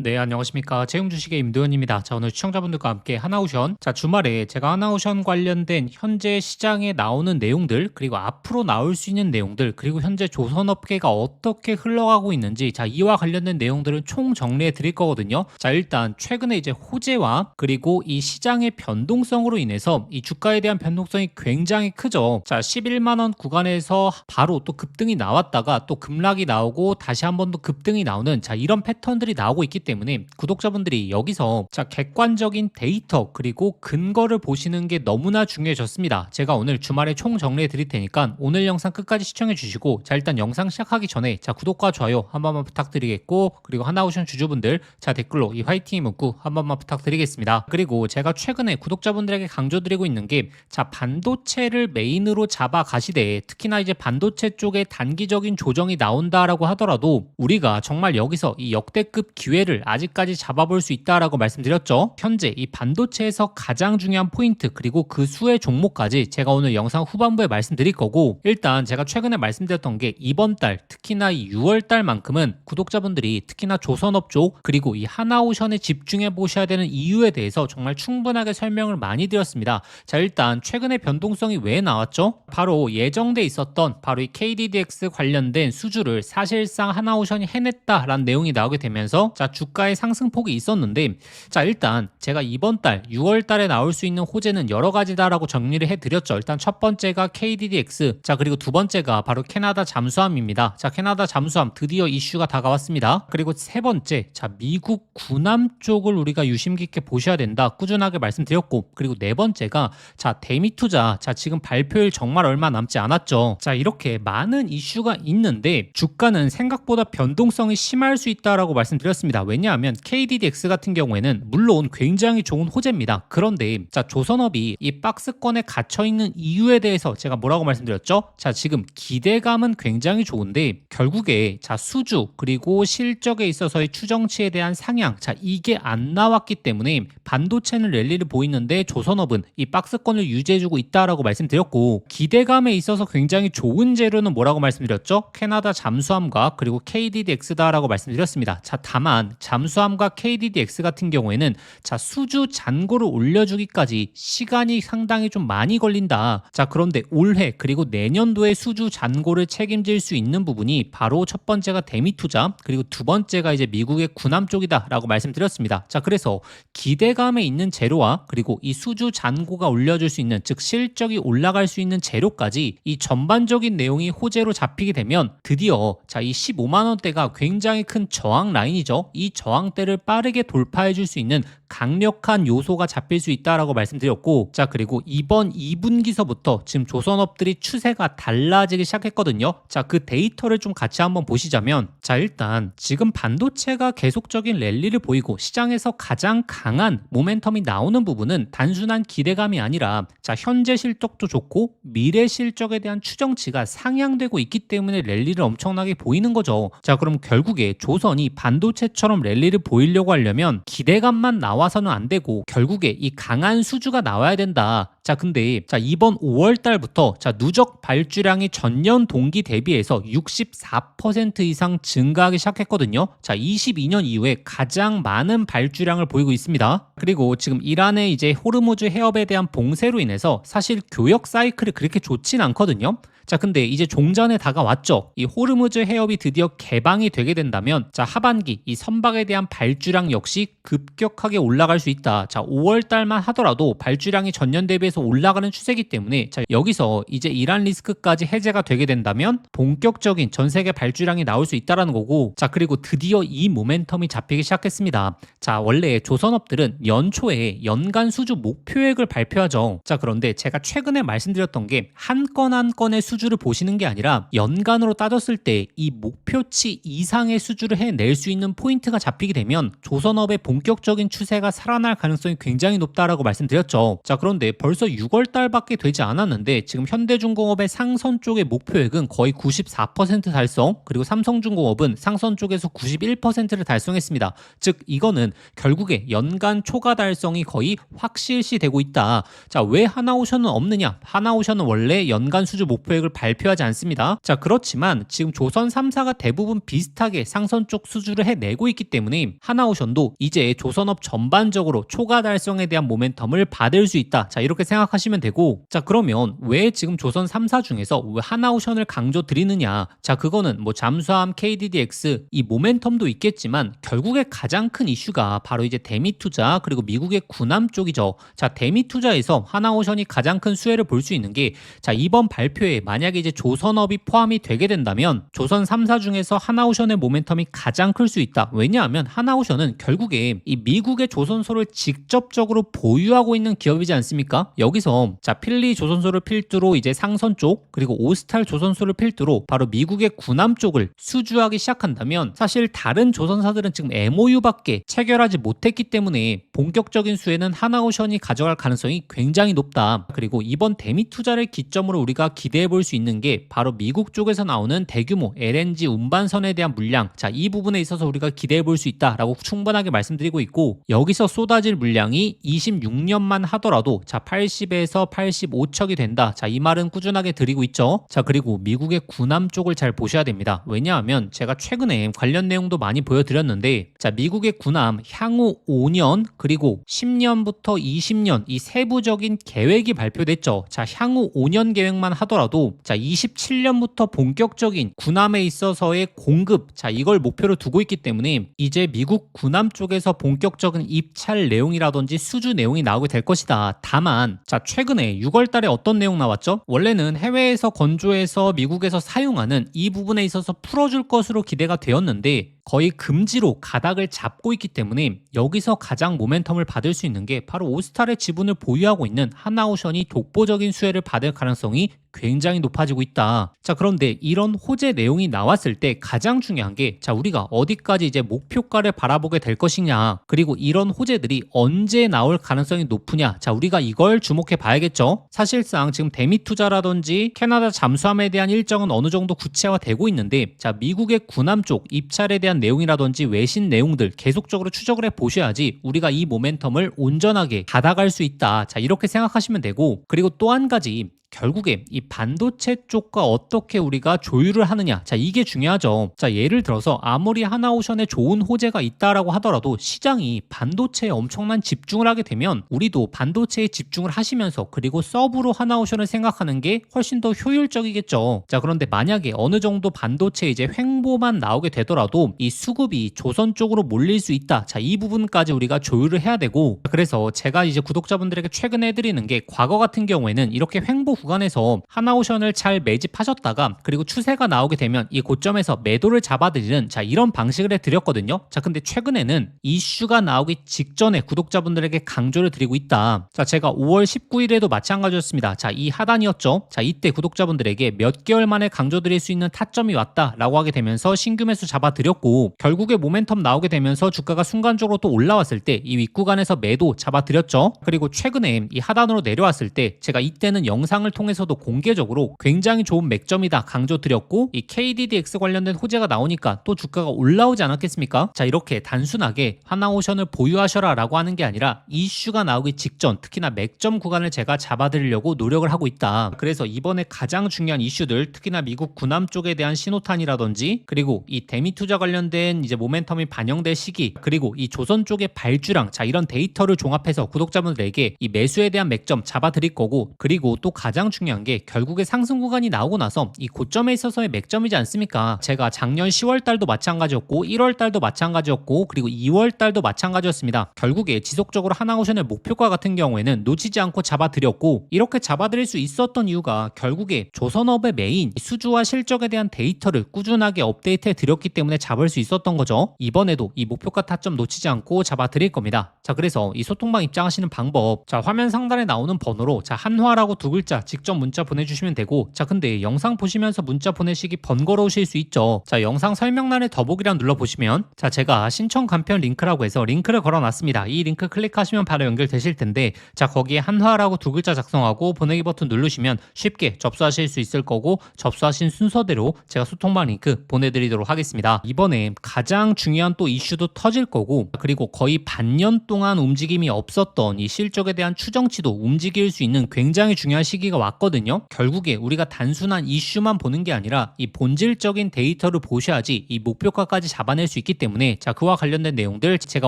네, 안녕하십니까. 채용주식의 임도현입니다. 자, 오늘 시청자분들과 함께 하나오션. 자, 주말에 제가 하나오션 관련된 현재 시장에 나오는 내용들, 그리고 앞으로 나올 수 있는 내용들, 그리고 현재 조선업계가 어떻게 흘러가고 있는지, 자, 이와 관련된 내용들을 총 정리해 드릴 거거든요. 자, 일단 최근에 이제 호재와 그리고 이 시장의 변동성으로 인해서 이 주가에 대한 변동성이 굉장히 크죠. 자, 11만 원 구간에서 바로 또 급등이 나왔다가 또 급락이 나오고 다시 한 번 더 급등이 나오는 자, 이런 패턴들이 나오고 있기 때문에 구독자분들이 여기서 자, 객관적인 데이터 그리고 근거를 보시는 게 너무나 중요해졌습니다. 제가 오늘 주말에 총 정리해 드릴 테니까 오늘 영상 끝까지 시청해 주시고, 자, 일단 영상 시작하기 전에 자, 구독과 좋아요 한 번만 부탁드리겠고, 그리고 하나오션 주주분들 자, 댓글로 이 화이팅 문구 한 번만 부탁드리겠습니다. 그리고 제가 최근에 구독자분들에게 강조드리고 있는 게 자, 반도체를 메인으로 잡아 가시되 특히나 이제 반도체 쪽에 단기적인 조정이 나온다라고 하더라도 우리가 정말 여기서 이 역대급 기회를 아직까지 잡아볼 수 있다라고 말씀드렸죠. 현재 이 반도체에서 가장 중요한 포인트 그리고 그 수의 종목까지 제가 오늘 영상 후반부에 말씀드릴 거고, 일단 제가 최근에 말씀드렸던 게 이번 달 특히나 이 6월 달만큼은 구독자분들이 특히나 조선업 쪽 그리고 이 하나오션에 집중해 보셔야 되는 이유에 대해서 정말 충분하게 설명을 많이 드렸습니다. 자, 일단 최근에 변동성이 왜 나왔죠? 바로 예정돼 있었던 바로 이 KDDX 관련된 수주를 사실상 하나오션이 해냈다라는 내용이 나오게 되면서 자, 주가의 상승폭이 있었는데, 자, 일단 제가 이번 달 6월 달에 나올 수 있는 호재는 여러 가지다라고 정리를 해드렸죠. 일단 첫 번째가 KDDX, 자, 그리고 두 번째가 바로 캐나다 잠수함입니다. 자, 캐나다 잠수함 드디어 이슈가 다가왔습니다. 그리고 세 번째, 자, 미국 군함 쪽을 우리가 유심 깊게 보셔야 된다 꾸준하게 말씀드렸고, 그리고 네 번째가 자, 대미투자, 자, 지금 발표일 정말 얼마 남지 않았죠. 자, 이렇게 많은 이슈가 있는데 주가는 생각보다 변동성이 심할 수 있다라고 말씀드렸습니다. 왜냐하면 KDDX 같은 경우에는 물론 굉장히 좋은 호재입니다. 그런데 자, 조선업이 이 박스권에 갇혀 있는 이유에 대해서 제가 뭐라고 말씀드렸죠? 자, 지금 기대감은 굉장히 좋은데 결국에 자, 수주 그리고 실적에 있어서의 추정치에 대한 상향, 자, 이게 안 나왔기 때문에 반도체는 랠리를 보이는데 조선업은 이 박스권을 유지해주고 있다라고 말씀드렸고, 기대감에 있어서 굉장히 좋은 재료는 뭐라고 말씀드렸죠? 캐나다 잠수함과 그리고 KDDX다라고 말씀드렸습니다. 자, 다만 잠수함과 KDDX 같은 경우에는 자, 수주 잔고를 올려주기까지 시간이 상당히 좀 많이 걸린다. 자, 그런데 올해 그리고 내년도에 수주 잔고를 책임질 수 있는 부분이 바로 첫 번째가 대미투자, 그리고 두 번째가 이제 미국의 군함 쪽이다라고 말씀드렸습니다. 자, 그래서 기대감에 있는 재료와 그리고 이 수주 잔고가 올려줄 수 있는, 즉 실적이 올라갈 수 있는 재료까지 이 전반적인 내용이 호재로 잡히게 되면 드디어 자, 이 15만 원대가 굉장히 큰 저항 라인이죠. 이 저항대를 빠르게 돌파해 줄 수 있는 강력한 요소가 잡힐 수 있다라고 말씀드렸고, 자, 그리고 이번 2분기서부터 지금 조선업들이 추세가 달라지기 시작했거든요. 자, 그 데이터를 좀 같이 한번 보시자면, 자, 일단 지금 반도체가 계속적인 랠리를 보이고 시장에서 가장 강한 모멘텀이 나오는 부분은 단순한 기대감이 아니라 자, 현재 실적도 좋고 미래 실적에 대한 추정치가 상향되고 있기 때문에 랠리를 엄청나게 보이는 거죠. 자, 그럼 결국에 조선이 반도체처럼 랠리를 보이려고 하려면 기대감만 나와서는 안 되고 결국에 이 강한 수주가 나와야 된다. 자, 근데 자, 이번 5월 달부터 자, 누적 발주량이 전년 동기 대비해서 64% 이상 증가하기 시작했거든요. 자, 22년 이후에 가장 많은 발주량을 보이고 있습니다. 그리고 지금 이란의 이제 호르무즈 해협에 대한 봉쇄로 인해서 사실 교역 사이클이 그렇게 좋진 않거든요. 자, 근데 이제 종전에 다가왔죠. 이 호르무즈 해협이 드디어 개방이 되게 된다면 자, 하반기 이 선박에 대한 발주량 역시 급격하게 올라갈 수 있다. 자, 5월 달만 하더라도 발주량이 전년 대비해서 올라가는 추세이기 때문에 자, 여기서 이제 이란 리스크까지 해제가 되게 된다면 본격적인 전 세계 발주량이 나올 수 있다라는 거고, 자, 그리고 드디어 이 모멘텀이 잡히기 시작했습니다. 자, 원래 조선업들은 연초에 연간 수주 목표액을 발표하죠. 자, 그런데 제가 최근에 말씀드렸던 게 한 건 한 건의 수주를 보시는 게 아니라 연간으로 따졌을 때 이 목표치 이상의 수주를 해낼 수 있는 포인트가 잡히게 되면 조선업의 본격적인 추세가 살아날 가능성이 굉장히 높다라고 말씀드렸죠. 자, 그런데 벌써 6월 달밖에 되지 않았는데 지금 현대중공업의 상선 쪽의 목표액은 거의 94% 달성, 그리고 삼성중공업은 상선 쪽에서 91%를 달성했습니다. 즉 이거는 결국에 연간 초과 달성이 거의 확실시 되고 있다. 자, 왜 하나오션은 없느냐? 하나오션은 원래 연간 수주 목표액을 계획을 발표하지 않습니다. 자, 그렇지만 지금 조선 3사가 대부분 비슷하게 상선 쪽 수주를 해내고 있기 때문에 하나오션도 이제 조선업 전반적으로 초과 달성에 대한 모멘텀을 받을 수 있다. 자, 이렇게 생각하시면 되고, 자, 그러면 왜 지금 조선 3사 중에서 왜 하나오션을 강조 드리느냐? 자, 그거는 뭐 잠수함, KDDX 이 모멘텀도 있겠지만 결국에 가장 큰 이슈가 바로 이제 대미 투자 그리고 미국의 군함 쪽이죠. 자, 대미 투자에서 하나오션이 가장 큰 수혜를 볼 수 있는 게, 자, 이번 발표에 만약에 이제 조선업이 포함이 되게 된다면 조선 3사 중에서 하나오션의 모멘텀이 가장 클 수 있다. 왜냐하면 하나오션은 결국에 이 미국의 조선소를 직접적으로 보유하고 있는 기업이지 않습니까? 여기서 자, 필리 조선소를 필두로 이제 상선 쪽 그리고 오스탈 조선소를 필두로 바로 미국의 군함 쪽을 수주하기 시작한다면 사실 다른 조선사들은 지금 MOU밖에 체결하지 못했기 때문에 본격적인 수혜는 하나오션이 가져갈 가능성이 굉장히 높다. 그리고 이번 대미 투자를 기점으로 우리가 기대해 볼 수 있는 게 바로 미국 쪽에서 나오는 대규모 LNG 운반선에 대한 물량, 자, 이 부분에 있어서 우리가 기대해 볼 수 있다라고 충분하게 말씀드리고 있고, 여기서 쏟아질 물량이 26년만 하더라도 자, 80에서 85척이 된다. 자, 이 말은 꾸준하게 드리고 있죠. 자, 그리고 미국의 군함 쪽을 잘 보셔야 됩니다. 왜냐하면 제가 최근에 관련 내용도 많이 보여드렸는데, 자, 미국의 군함 향후 5년 그리고 10년부터 20년 이 세부적인 계획이 발표됐죠. 자, 향후 5년 계획만 하더라도 자, 27년부터 본격적인 군함에 있어서의 공급, 자, 이걸 목표로 두고 있기 때문에 이제 미국 군함 쪽에서 본격적인 입찰 내용이라든지 수주 내용이 나오게 될 것이다. 다만 자, 최근에 6월 달에 어떤 내용 나왔죠? 원래는 해외에서 건조해서 미국에서 사용하는 이 부분에 있어서 풀어줄 것으로 기대가 되었는데 거의 금지로 가닥을 잡고 있기 때문에 여기서 가장 모멘텀을 받을 수 있는 게 바로 오스탈의 지분을 보유하고 있는 하나오션이 독보적인 수혜를 받을 가능성이 굉장히 높아지고 있다. 자, 그런데 이런 호재 내용이 나왔을 때 가장 중요한 게, 자, 우리가 어디까지 이제 목표가를 바라보게 될 것이냐, 그리고 이런 호재들이 언제 나올 가능성이 높으냐, 자, 우리가 이걸 주목해 봐야겠죠. 사실상 지금 대미 투자라든지 캐나다 잠수함에 대한 일정은 어느 정도 구체화되고 있는데, 자, 미국의 군함 쪽 입찰에 대한 내용이라든지 외신 내용들 계속적으로 추적을 해 보셔야지 우리가 이 모멘텀을 온전하게 받아갈 수 있다. 자, 이렇게 생각하시면 되고, 그리고 또 한 가지, 결국에 이 반도체 쪽과 어떻게 우리가 조율을 하느냐, 자, 이게 중요하죠. 자, 예를 들어서 아무리 하나오션에 좋은 호재가 있다라고 하더라도 시장이 반도체에 엄청난 집중을 하게 되면 우리도 반도체에 집중을 하시면서 그리고 서브로 하나오션을 생각하는 게 훨씬 더 효율적이겠죠. 자, 그런데 만약에 어느 정도 반도체 이제 횡보만 나오게 되더라도 이 수급이 조선 쪽으로 몰릴 수 있다. 자, 이 부분까지 우리가 조율을 해야 되고, 그래서 제가 이제 구독자분들에게 최근에 해드리는 게, 과거 같은 경우에는 이렇게 횡보 구간에서 하나오션을 잘 매집하셨다가 그리고 추세가 나오게 되면 이 고점에서 매도를 잡아드리는, 자, 이런 방식을 해드렸거든요. 자, 근데 최근에는 이슈가 나오기 직전에 구독자분들에게 강조를 드리고 있다. 자, 제가 5월 19일에도 마찬가지였습니다. 자, 이 하단이었죠. 자, 이때 구독자분들에게 몇 개월 만에 강조드릴 수 있는 타점이 왔다라고 하게 되면서 신규 매수 잡아드렸고, 결국에 모멘텀 나오게 되면서 주가가 순간적으로 또 올라왔을 때 이 윗구간에서 매도 잡아드렸죠. 그리고 최근에 이 하단으로 내려왔을 때 제가 이때는 영상을 통해서도 공개적으로 굉장히 좋은 맥점이다 강조드렸고, 이 KDDX 관련된 호재가 나오니까 또 주가가 올라오지 않았겠습니까? 자, 이렇게 단순하게 하나오션을 보유하셔라 라고 하는 게 아니라 이슈가 나오기 직전, 특히나 맥점 구간을 제가 잡아드리려고 노력을 하고 있다. 그래서 이번에 가장 중요한 이슈들, 특히나 미국 군함 쪽에 대한 신호탄이라든지 그리고 이 대미 투자 관련된 이제 모멘텀이 반영될 시기, 그리고 이 조선 쪽의 발주량, 자, 이런 데이터를 종합해서 구독자분들에게 이 매수에 대한 맥점 잡아드릴 거고, 그리고 또 가장 중요한 게 결국에 상승 구간이 나오고 나서 이 고점에 있어서의 맥점이지 않습니까? 제가 작년 10월 달도 마찬가지였고 1월 달도 마찬가지였고 그리고 2월 달도 마찬가지였습니다. 결국에 지속적으로 하나오션의 목표가 같은 경우에는 놓치지 않고 잡아드렸고, 이렇게 잡아드릴 수 있었던 이유가 결국에 조선업의 메인 수주와 실적에 대한 데이터를 꾸준하게 업데이트해 드렸기 때문에 잡을 수 있었던 거죠. 이번에도 이 목표가 타점 놓치지 않고 잡아드릴 겁니다. 자, 그래서 이 소통방 입장하시는 방법, 자, 화면 상단에 나오는 번호로 자, 한화라고 두 글자 직접 문자 보내주시면 되고, 자, 근데 영상 보시면서 문자 보내시기 번거로우실 수 있죠. 자, 영상 설명란에 더보기란 눌러보시면 자, 제가 신청 간편 링크라고 해서 링크를 걸어놨습니다. 이 링크 클릭하시면 바로 연결되실 텐데, 자, 거기에 한화라고 두 글자 작성하고 보내기 버튼 누르시면 쉽게 접수하실 수 있을 거고, 접수하신 순서대로 제가 소통방 링크 보내드리도록 하겠습니다. 이번에 가장 중요한 또 이슈도 터질 거고, 그리고 거의 반년 동안 움직임이 없었던 이 실적에 대한 추정치도 움직일 수 있는 굉장히 중요한 시기가 시기가 왔거든요. 결국에 우리가 단순한 이슈만 보는 게 아니라 이 본질적인 데이터를 보셔야지 이 목표가까지 잡아낼 수 있기 때문에 자, 그와 관련된 내용들 제가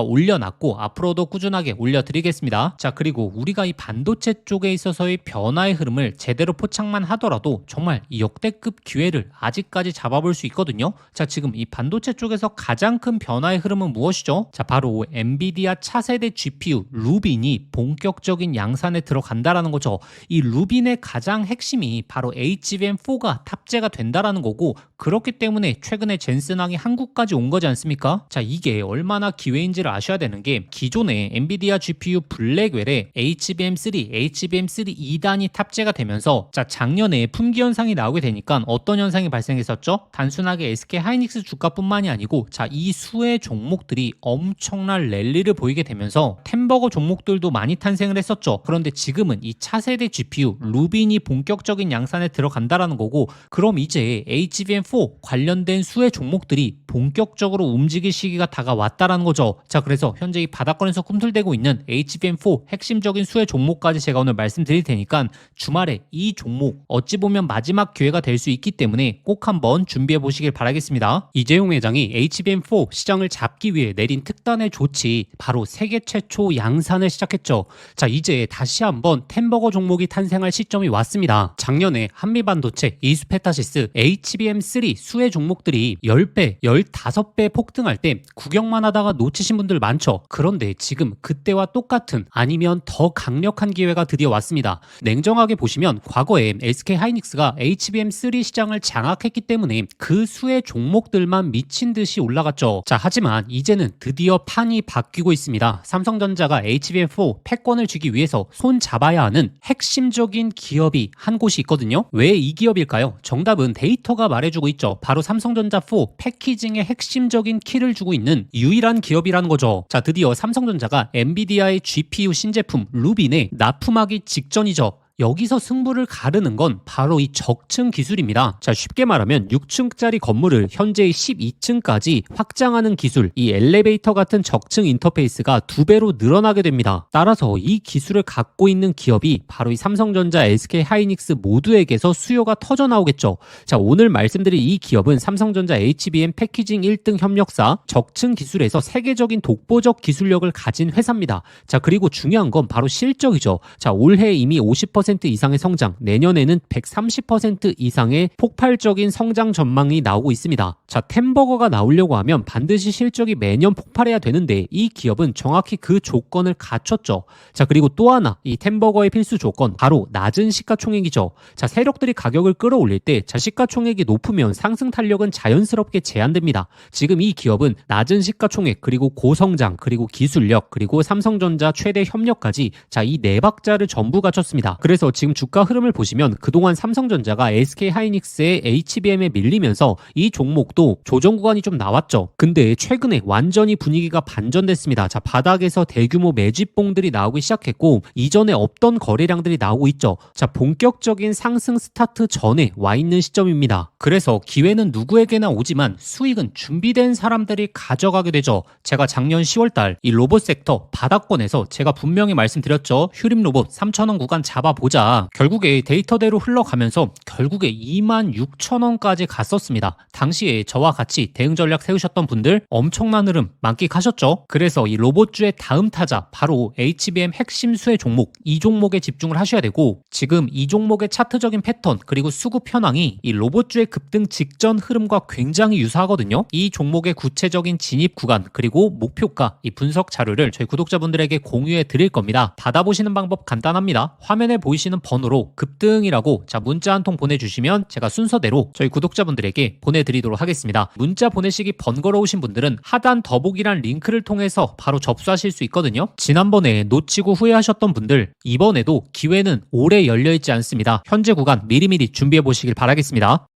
올려놨고 앞으로도 꾸준하게 올려드리겠습니다. 자, 그리고 우리가 이 반도체 쪽에 있어서의 변화의 흐름을 제대로 포착만 하더라도 정말 이 역대급 기회를 아직까지 잡아볼 수 있거든요. 자, 지금 이 반도체 쪽에서 가장 큰 변화의 흐름은 무엇이죠? 자, 바로 엔비디아 차세대 GPU 루빈이 본격적인 양산에 들어간다라는 거죠. 이 루빈의 가장 핵심이 바로 HBM4가 탑재가 된다라는 거고, 그렇기 때문에 최근에 젠슨항이 한국까지 온 거지 않습니까? 자, 이게 얼마나 기회인지를 아셔야 되는 게 기존의 엔비디아 GPU 블랙웰에 HBM3, HBM3 2단이 탑재가 되면서 자, 작년에 품귀 현상이 나오게 되니까 어떤 현상이 발생했었죠? 단순하게 SK 하이닉스 주가뿐만이 아니고 자, 이 수의 종목들이 엄청난 랠리를 보이게 되면서 템버거 종목들도 많이 탄생을 했었죠. 그런데 지금은 이 차세대 GPU 루빈이 본격적인 양산에 들어간다라는 거고, 그럼 이제 HBM4 관련된 수의 종목들이 본격적으로 움직일 시기가 다가왔다라는 거죠. 자, 그래서 현재 이 바닥권에서 꿈틀대고 있는 HBM4 핵심적인 수의 종목까지 제가 오늘 말씀드릴 테니까 주말에 이 종목 어찌 보면 마지막 기회가 될 수 있기 때문에 꼭 한번 준비해 보시길 바라겠습니다. 이재용 회장이 HBM4 시장을 잡기 위해 내린 특단의 조치, 바로 세계 최초 양산을 시작했죠. 자, 이제 다시 한번 템버거 종목이 탄생할 시점이 왔습니다. 작년에 한미반도체, 이스페타시스, HBM3 수의 종목들이 10배, 15배 폭등할 때 구경만 하다가 놓치신 분들 많죠. 그런데 지금 그때와 똑같은 아니면 더 강력한 기회가 드디어 왔습니다. 냉정하게 보시면 과거에 SK 하이닉스가 HBM3 시장을 장악했기 때문에 그 수의 종목들만 미친 듯이 올라갔죠. 자, 하지만 이제는 드디어 판이 바뀌고 있습니다. 삼성전자가 HBM4 패권을 쥐기 위해서 손 잡아야 하는 핵심적인 기업이 한 곳이 있거든요. 왜 이 기업일까요? 정답은 데이터가 말해주고 있죠. 바로 삼성전자 4 패키징의 핵심적인 키를 주고 있는 유일한 기업이라는 거죠. 자, 드디어 삼성전자가 엔비디아의 GPU 신제품 루빈에 납품하기 직전이죠. 여기서 승부를 가르는 건 바로 이 적층 기술입니다. 자, 쉽게 말하면 6층짜리 건물을 현재의 12층까지 확장하는 기술, 이 엘리베이터 같은 적층 인터페이스가 2배로 늘어나게 됩니다. 따라서 이 기술을 갖고 있는 기업이 바로 이 삼성전자, SK 하이닉스 모두에게서 수요가 터져 나오겠죠. 자, 오늘 말씀드릴 이 기업은 삼성전자 HBM 패키징 1등 협력사, 적층 기술에서 세계적인 독보적 기술력을 가진 회사입니다. 자, 그리고 중요한 건 바로 실적이죠. 자, 올해 이미 50% 이상의 성장, 내년에는 130% 이상의 폭발적인 성장 전망이 나오고 있습니다. 자, 템버거가 나오려고 하면 반드시 실적이 매년 폭발해야 되는데 이 기업은 정확히 그 조건을 갖췄죠. 자, 그리고 또 하나, 이 템버거의 필수 조건, 바로 낮은 시가총액이죠. 자, 세력들이 가격을 끌어올릴 때 자, 시가총액이 높으면 상승 탄력은 자연스럽게 제한됩니다. 지금 이 기업은 낮은 시가총액, 그리고 고성장, 그리고 기술력, 그리고 삼성전자 최대 협력까지 자, 이 네 박자를 전부 갖췄습니다. 그래서 지금 주가 흐름을 보시면 그동안 삼성전자가 SK 하이닉스의 HBM에 밀리면서 이 종목도 조정 구간이 좀 나왔죠. 근데 최근에 완전히 분위기가 반전됐습니다. 자, 바닥에서 대규모 매집봉들이 나오기 시작했고 이전에 없던 거래량들이 나오고 있죠. 자, 본격적인 상승 스타트 전에 와 있는 시점입니다. 그래서 기회는 누구에게나 오지만 수익은 준비된 사람들이 가져가게 되죠. 제가 작년 10월달 이 로봇 섹터 바닥권에서 제가 분명히 말씀드렸죠. 휴림 로봇 3,000원 구간 잡아보자. 결국에 데이터대로 흘러가면서 결국에 26,000원까지 갔었습니다. 당시에 저와 같이 대응 전략 세우셨던 분들 엄청난 흐름 만끽하셨죠. 그래서 이 로봇주의 다음 타자 바로 HBM 핵심 수혜 종목, 이 종목에 집중을 하셔야 되고, 지금 이 종목의 차트적인 패턴 그리고 수급 현황이 이 로봇주의 급등 직전 흐름과 굉장히 유사하거든요. 이 종목의 구체적인 진입 구간 그리고 목표가, 이 분석 자료를 저희 구독자분들에게 공유해 드릴 겁니다. 받아보시는 방법 간단합니다. 화면에 보이시는 번호로 급등이라고 자, 문자 한 통 보내주시면 제가 순서대로 저희 구독자분들에게 보내드리도록 하겠습니다. 문자 보내시기 번거로우신 분들은 하단 더보기란 링크를 통해서 바로 접수하실 수 있거든요. 지난번에 놓치고 후회하셨던 분들, 이번에도 기회는 오래 열려있지 않습니다. 현재 구간 미리미리 준비해 보시길 바라겠습니다.